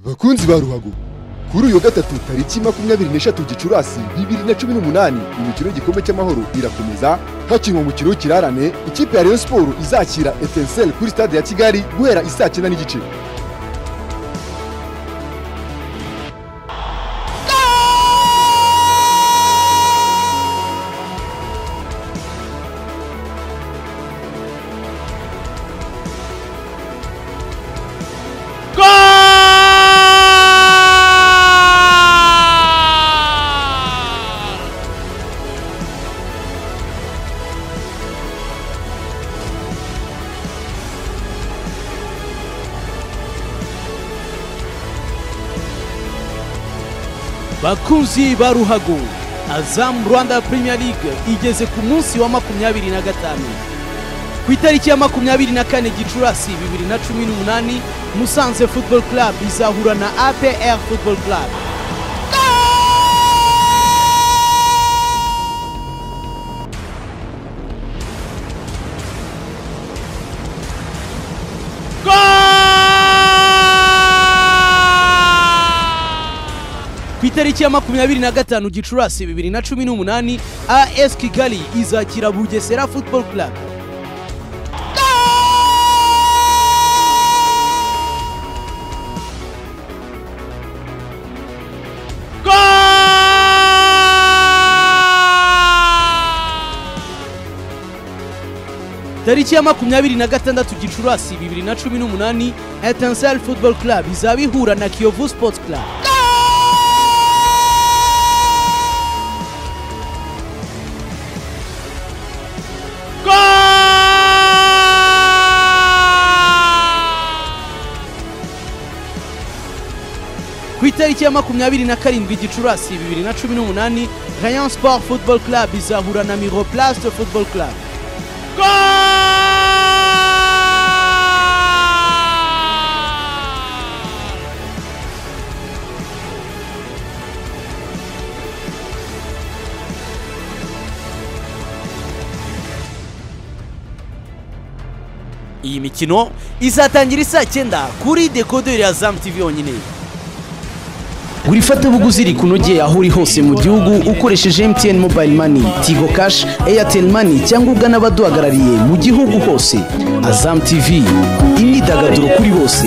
Bakunzi ba Ruhago, kuri uyu gatatu tariki 23 Gicurasi 2018 imikino y'igikombe cy'amahoro irakomeza. Hakinwa umukino w'ikirarane, ikipe ya Rayon Sport izakira Etincelle kuri stade ya Kigali guhera isaa 9 n'igice. Bakunzi ba Ruhago, Azam Rwanda Premier League igeze ku munsi wa 25. Ku itariki ya 24 Gicurasi 2018, Musanze Football Club izahura na APR Football Club. Ku itariki ya 25 Gicurasi 2018, AS Kigali izakira Bugesera Football Club. Tariki ya 26 Gicurasi 2018, Etincelle Football Club izabihura na Kiyovu Sports Club. Ku itariki ya 27 Gicurasi 2018, Rayon Sport Football Club izahura na Miroplast Football Club. Iyi mikino izatangira isaa 9 kuri decoder ya Azam TV yonyine. Buri fatabuguzi rikunogeye aho uri hose mu gihugu ukoresheje MTN Mobile Money, Tigo Cash, Airtel Money cyangwa ugana abaduhagarariye mu gihugu hose. Azam TV, imyidagaduro kuri bose.